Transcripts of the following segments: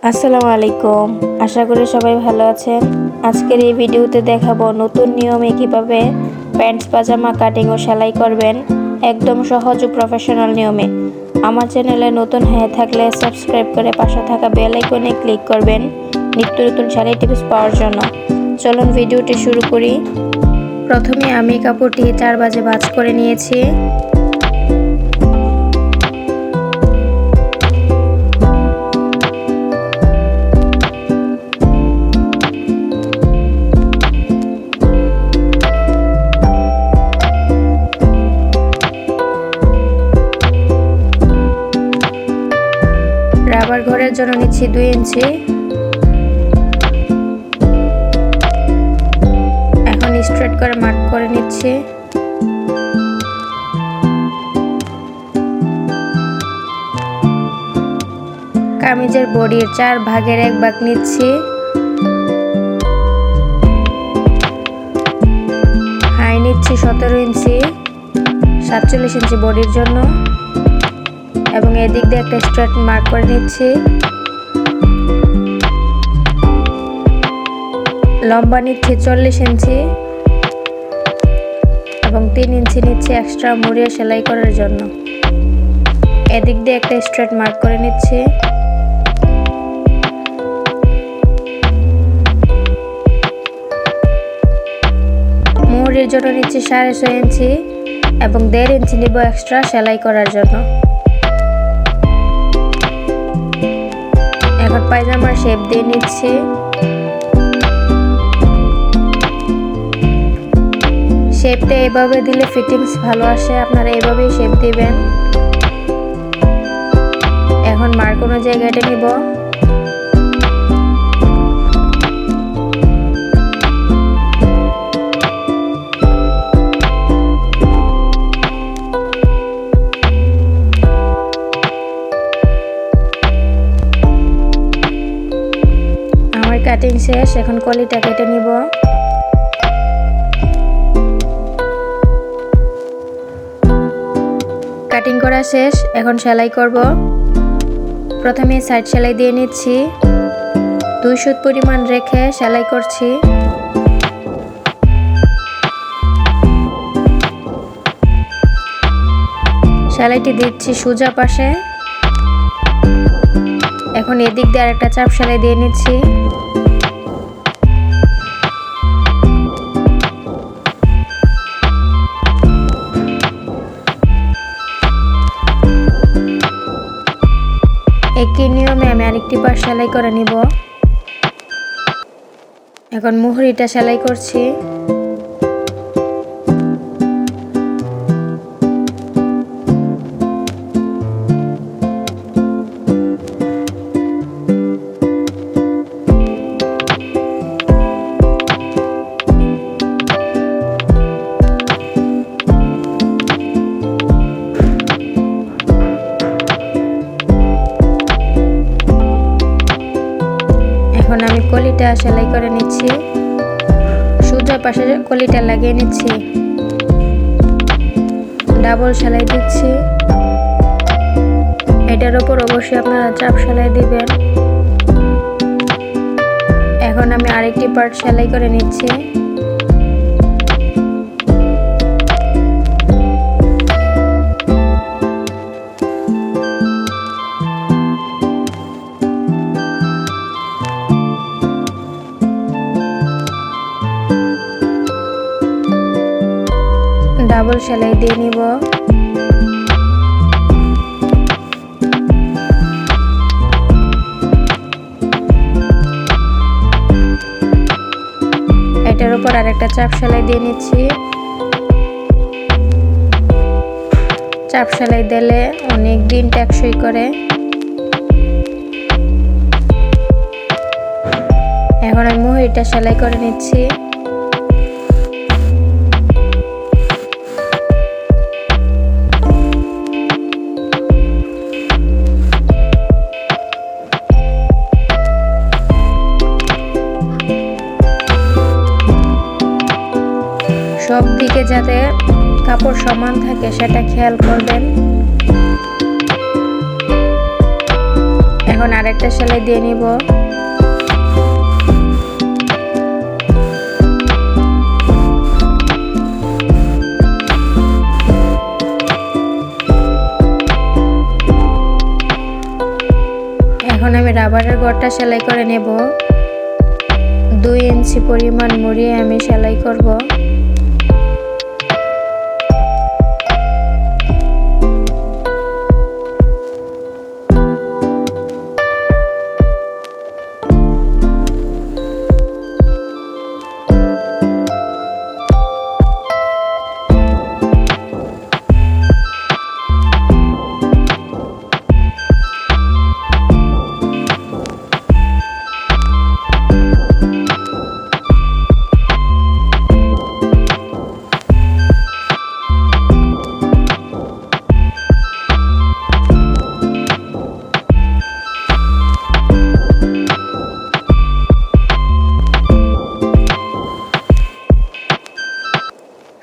আসসালামু আলাইকুম। আশা করি সবাই ভালো আছেন। আজকের এই ভিডিওতে দেখাবো নতুন নিয়মে কিভাবে প্যান্টস পাজামা কাটিং ও সেলাই করবেন, একদম সহজ ও প্রফেশনাল নিয়মে। আমার চ্যানেলে নতুন হয়ে থাকলে সাবস্ক্রাইব করে পাশে থাকা বেল আইকনে ক্লিক করবেন নিত্য নতুন সেলাই টিপস পাওয়ার জন্য। চলুন ভিডিওটি শুরু করি। প্রথমে আমি কাপড়টি 4 ভাঁজে ভাঁজ করে নিয়েছি। রাবার ঘরের জন্য নিচ্ছি 2 ইঞ্চি। এখন স্ট্রেট করে মার্ক করে নিচ্ছি। কামিজের বডির 4 ভাগের 1 ভাগ নিচ্ছি। হাই নিচ্ছি 17 ইঞ্চি, 47 ইঞ্চি বডির জন্য এবং এদিক দিয়ে একটা স্ট্রেট মার্ক করে নিচ্ছি। লম্বা নিচ্ছি 40 ইঞ্চি এবং 3 ইঞ্চি নিচ্ছি এক্সট্রা মুড়িয়ে সেলাই করার জন্য। এদিক দিয়ে একটা স্ট্রেট মার্ক করে নিচ্ছি। মুড়ির জন্য নিচ্ছি 6.5 ইঞ্চি এবং 1.5 ইঞ্চি নিব এক্সট্রা সেলাই করার জন্য। এখন পায়জামার শেপ দিয়ে নিচ্ছি। শেপটা এভাবে দিলে ফিটিংস ভালো আসে, আপনারা এভাবেই শেপ দিবেন। এখন মার্ক অনুযায়ী কেটে নিব। আমার কাটিং শেষ, এখন কলিটা কেটে নিব। কাটিং করা শেষ, এখন সেলাই করব। প্রথমে সাইড সেলাই দিয়ে নিচ্ছি। 2 সুত পরিমাণ রেখে সেলাই করছি। সেলাইটি দিচ্ছি সোজা পাশে। এখন এদিক দিয়ে আরেকটা চাপ সেলাই দিয়ে নিচ্ছি। একই নিয়মে আমি আরেকটি পাশ সেলাই করে নিব। এখন মুহুরিটা সেলাই করছি। এখন আমি কলিটা সেলাই করে নিচ্ছি। সোজা পাশে কলিটা লাগিয়ে নিচ্ছি। ডাবল সেলাই দিচ্ছি। এটার উপর অবশ্যই আপনারা চাপ সেলাই দিবেন। এখন আমি আরেকটি পার্ট সেলাই করে নিচ্ছি। ডাবল সেলাই দিয়ে নিব। এটার উপর আরেকটা চাপ সেলাই দিয়ে নিচ্ছি। চাপ সেলাই দিলে অনেক দিন টেকসই করে। এখন আমি মুহুরিটা সেলাই করে নিচ্ছি। সব দিকে যাতে কাপড় সমান থাকে সেটা খেয়াল করবেন। এখন আরেকটা সেলাই দিয়ে নিব। এখন আমি রাবারের গড়টা সেলাই করে নেব। 2 ইঞ্চি পরিমাণ মুড়িয়ে আমি সেলাই করব।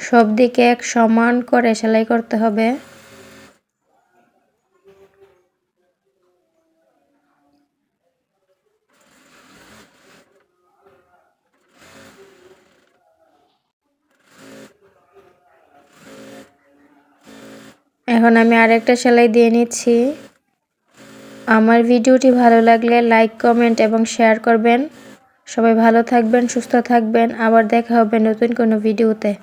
সব দিকে এক সমান করে সেলাই করতে হবে। এখন আমি আরেকটা সেলাই দিয়ে নিচ্ছি। আমার ভিডিওটি ভালো লাগলে লাইক, কমেন্ট এবং শেয়ার করবেন। সবাই ভালো থাকবেন, সুস্থ থাকবেন। আবার দেখা হবে নতুন কোনো ভিডিওতে।